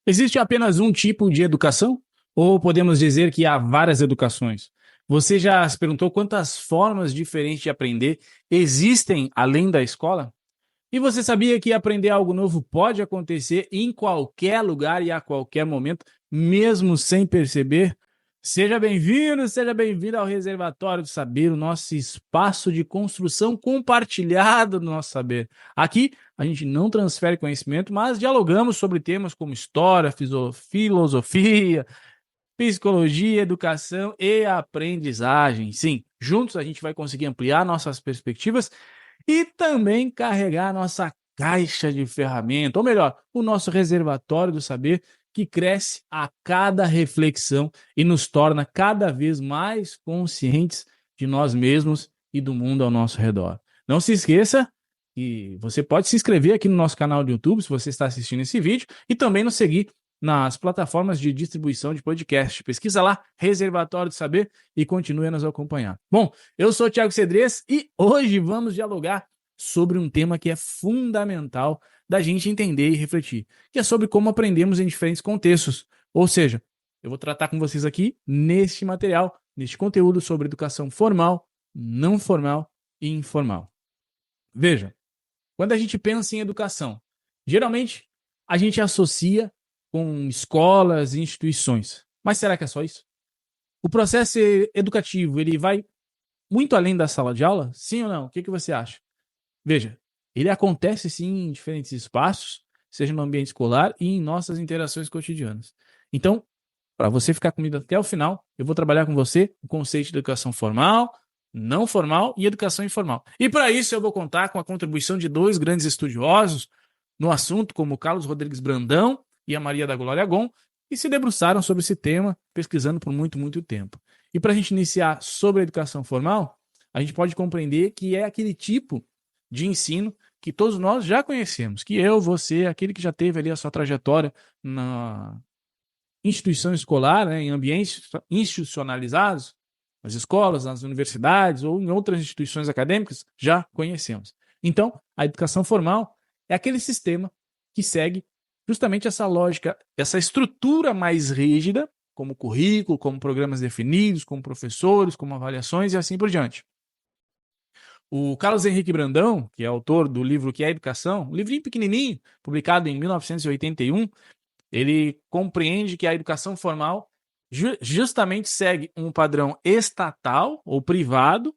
Existe apenas um tipo de educação? Ou podemos dizer que há várias educações? Você já se perguntou quantas formas diferentes de aprender existem além da escola? E você sabia que aprender algo novo pode acontecer em qualquer lugar e a qualquer momento, mesmo sem perceber? Seja bem-vindo ao Reservatório do Saber, o nosso espaço de construção compartilhada do nosso saber. Aqui, a gente não transfere conhecimento, mas dialogamos sobre temas como história, filosofia, psicologia, educação e aprendizagem. Sim, juntos a gente vai conseguir ampliar nossas perspectivas e também carregar nossa caixa de ferramenta, ou melhor, o nosso reservatório do saber, que cresce a cada reflexão e nos torna cada vez mais conscientes de nós mesmos e do mundo ao nosso redor. Não se esqueça que você pode se inscrever aqui no nosso canal do YouTube, se você está assistindo esse vídeo, e também nos seguir nas plataformas de distribuição de podcast. Pesquisa lá, Reservatório do Saber, e continue a nos acompanhar. Bom, eu sou o Thiago Cedrez e hoje vamos dialogar sobre um tema que é fundamental da gente entender e refletir, que é sobre como aprendemos em diferentes contextos. Ou seja, eu vou tratar com vocês aqui neste material, neste conteúdo sobre educação formal, não formal e informal. Veja, quando a gente pensa em educação, geralmente a gente associa com escolas e instituições. Mas será que é só isso? O processo educativo, ele vai muito além da sala de aula? Sim ou não? O que você acha? Veja, ele acontece sim em diferentes espaços, seja no ambiente escolar e em nossas interações cotidianas. Então, para você ficar comigo até o final, eu vou trabalhar com você o conceito de educação formal, não formal e educação informal. E para isso eu vou contar com a contribuição de dois grandes estudiosos no assunto, como o Carlos Rodrigues Brandão e a Maria da Glória Gon, que se debruçaram sobre esse tema, pesquisando por muito, muito tempo. E para a gente iniciar sobre a educação formal, a gente pode compreender que é aquele tipo de ensino que todos nós já conhecemos, que eu, você, aquele que já teve ali a sua trajetória na instituição escolar, né, em ambientes institucionalizados, nas escolas, nas universidades ou em outras instituições acadêmicas, já conhecemos. Então, a educação formal é aquele sistema que segue justamente essa lógica, essa estrutura mais rígida, como currículo, como programas definidos, como professores, como avaliações e assim por diante. O Carlos Henrique Brandão, que é autor do livro Que é Educação, um livrinho pequenininho, publicado em 1981, ele compreende que a educação formal justamente segue um padrão estatal ou privado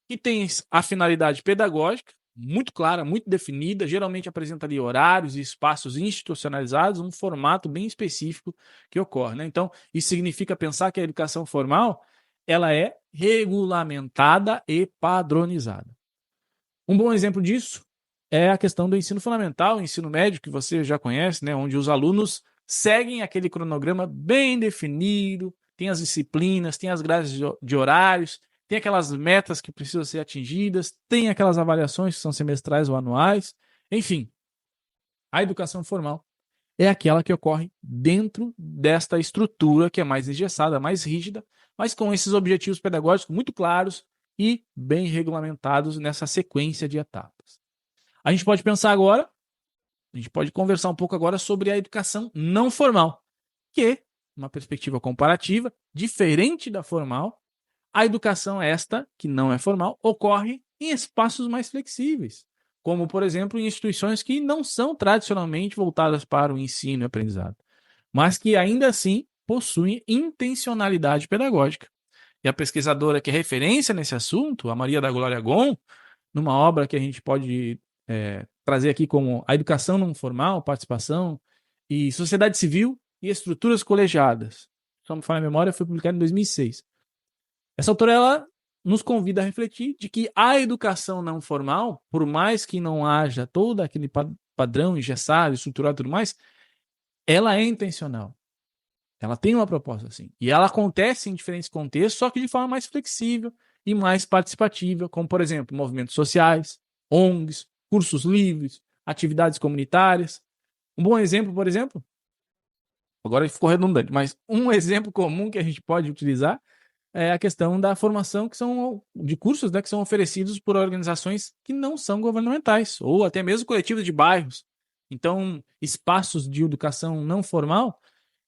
que tem a finalidade pedagógica muito clara, muito definida, geralmente apresenta ali horários e espaços institucionalizados, um formato bem específico que ocorre, né? Então, isso significa pensar que a educação formal ela é regulamentada e padronizada. Um bom exemplo disso é a questão do ensino fundamental, o ensino médio, que você já conhece, né, onde os alunos seguem aquele cronograma bem definido, tem as disciplinas, tem as grades de horários, tem aquelas metas que precisam ser atingidas, tem aquelas avaliações que são semestrais ou anuais. Enfim, a educação formal é aquela que ocorre dentro desta estrutura que é mais engessada, mais rígida, mas com esses objetivos pedagógicos muito claros e bem regulamentados nessa sequência de etapas. A gente pode pensar agora, a gente pode conversar um pouco agora sobre a educação não formal, que, uma perspectiva comparativa, diferente da formal, a educação esta, que não é formal, ocorre em espaços mais flexíveis, como, por exemplo, em instituições que não são tradicionalmente voltadas para o ensino e aprendizado, mas que ainda assim possuem intencionalidade pedagógica. E a pesquisadora que é referência nesse assunto, a Maria da Glória Gon, numa obra que a gente pode trazer aqui como A Educação Não Formal, Participação e Sociedade Civil e Estruturas Colegiadas. Só me falha a memória, foi publicada em 2006. Essa autora ela nos convida a refletir de que a educação não formal, por mais que não haja todo aquele padrão engessado, estruturado e tudo mais, ela é intencional. Ela tem uma proposta assim. E ela acontece em diferentes contextos, só que de forma mais flexível e mais participativa, como, por exemplo, movimentos sociais, ONGs, cursos livres, atividades comunitárias. Um bom exemplo, por exemplo, agora ficou redundante, mas um exemplo comum que a gente pode utilizar é a questão da formação que são de cursos, né, que são oferecidos por organizações que não são governamentais, ou até mesmo coletivos de bairros, Então, espaços de educação não formal,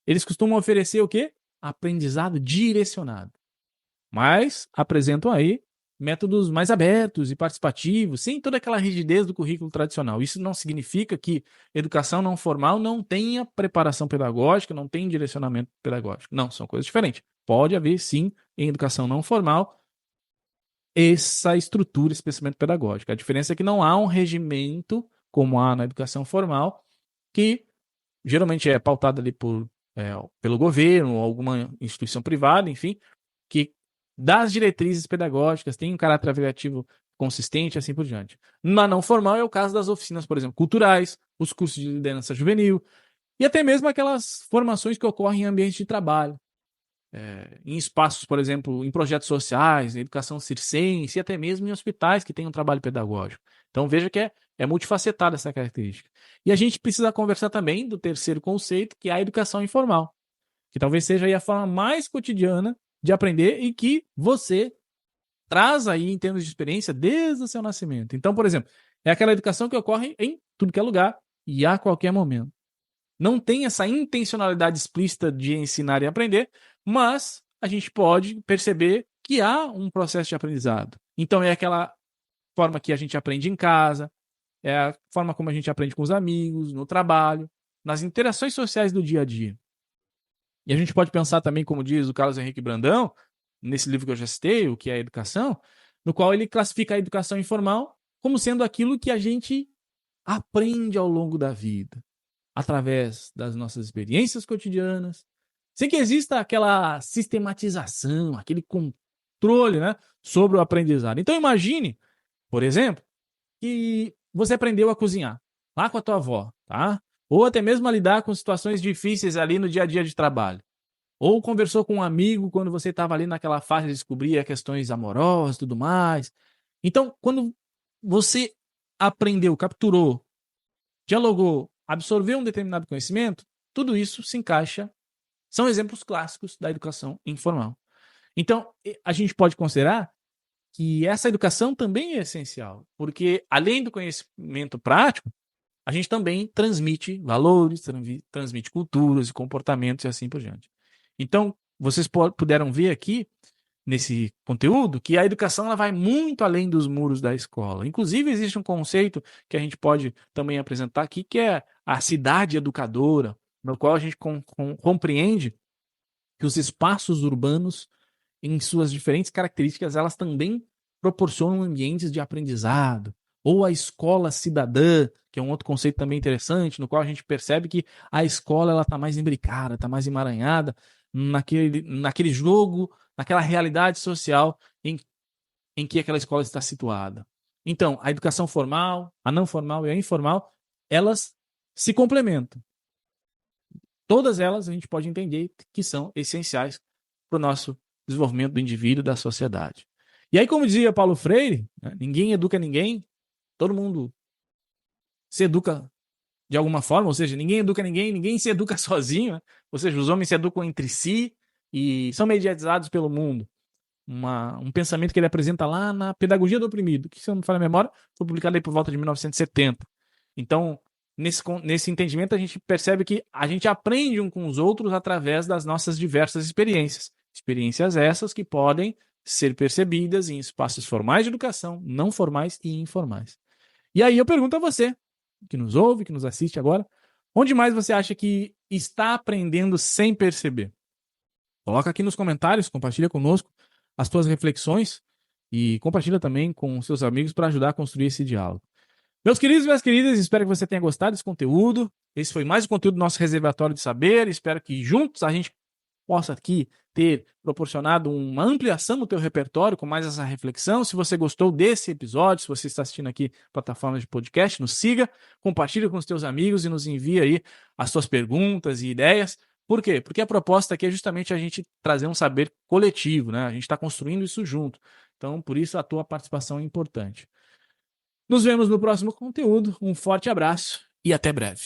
eles costumam oferecer o quê? Aprendizado direcionado. Mas apresentam aí métodos mais abertos e participativos, sem toda aquela rigidez do currículo tradicional. Isso não significa que educação não formal não tenha preparação pedagógica, não tenha direcionamento pedagógico. Não, são coisas diferentes. Pode haver, sim, em educação não formal, essa estrutura, esse pensamento pedagógico. A diferença é que não há um regimento, como há na educação formal, que geralmente é pautado ali pelo governo ou alguma instituição privada, enfim, que dá as diretrizes pedagógicas, tem um caráter avaliativo consistente, assim por diante. Na não formal é o caso das oficinas, por exemplo, culturais, os cursos de liderança juvenil e até mesmo aquelas formações que ocorrem em ambientes de trabalho, em espaços, por exemplo, em projetos sociais, em educação circense e até mesmo em hospitais que têm um trabalho pedagógico. Então veja que é multifacetada essa característica. E a gente precisa conversar também do terceiro conceito, que é a educação informal, que talvez seja aí a forma mais cotidiana de aprender e que você traz aí em termos de experiência desde o seu nascimento. Então, por exemplo, é aquela educação que ocorre em tudo que é lugar e a qualquer momento. Não tem essa intencionalidade explícita de ensinar e aprender, mas a gente pode perceber que há um processo de aprendizado. Então, é aquela forma que a gente aprende em casa, é a forma como a gente aprende com os amigos, no trabalho, nas interações sociais do dia a dia. E a gente pode pensar também, como diz o Carlos Henrique Brandão, nesse livro que eu já citei, O que é a Educação, no qual ele classifica a educação informal como sendo aquilo que a gente aprende ao longo da vida, através das nossas experiências cotidianas, sem que exista aquela sistematização, aquele controle, né, sobre o aprendizado. Então imagine, por exemplo, que você aprendeu a cozinhar lá com a tua avó, tá? Ou até mesmo a lidar com situações difíceis ali no dia a dia de trabalho. Ou conversou com um amigo quando você estava ali naquela fase de descobrir questões amorosas e tudo mais. Então, quando você aprendeu, capturou, dialogou, absorveu um determinado conhecimento, tudo isso se encaixa, são exemplos clássicos da educação informal. Então, a gente pode considerar que essa educação também é essencial, porque além do conhecimento prático, a gente também transmite valores, transmite culturas e comportamentos e assim por diante. Então, vocês puderam ver aqui nesse conteúdo que a educação ela vai muito além dos muros da escola. Inclusive, existe um conceito que a gente pode também apresentar aqui, que é a cidade educadora, no qual a gente compreende que os espaços urbanos, em suas diferentes características, elas também proporcionam ambientes de aprendizado. Ou a escola cidadã, que é um outro conceito também interessante, no qual a gente percebe que a escola está mais imbricada, está mais emaranhada naquele jogo, naquela realidade social em que aquela escola está situada. Então, a educação formal, a não formal e a informal, elas se complementam. Todas elas a gente pode entender que são essenciais para o nosso desenvolvimento do indivíduo e da sociedade. E aí, como dizia Paulo Freire, né, ninguém educa ninguém, todo mundo se educa de alguma forma, ou seja, ninguém educa ninguém, ninguém se educa sozinho, né? Ou seja, os homens se educam entre si e são mediatizados pelo mundo. Um pensamento que ele apresenta lá na Pedagogia do Oprimido, que, se eu não me falha a memória, foi publicado aí por volta de 1970. Então, nesse entendimento, a gente percebe que a gente aprende um com os outros através das nossas diversas experiências. Experiências essas que podem ser percebidas em espaços formais de educação, não formais e informais. E aí eu pergunto a você, que nos ouve, que nos assiste agora, onde mais você acha que está aprendendo sem perceber? Coloca aqui nos comentários, compartilha conosco as tuas reflexões e compartilha também com seus amigos para ajudar a construir esse diálogo. Meus queridos e minhas queridas, espero que você tenha gostado desse conteúdo. Esse foi mais um conteúdo do nosso reservatório de saber. Espero que juntos a gente possa aqui ter proporcionado uma ampliação no teu repertório com mais essa reflexão. Se você gostou desse episódio, se você está assistindo aqui plataformas de podcast, nos siga, compartilhe com os teus amigos e nos envie aí as suas perguntas e ideias. Por quê? Porque a proposta aqui é justamente a gente trazer um saber coletivo, né? A gente está construindo isso junto. Então, por isso, a tua participação é importante. Nos vemos no próximo conteúdo. Um forte abraço e até breve.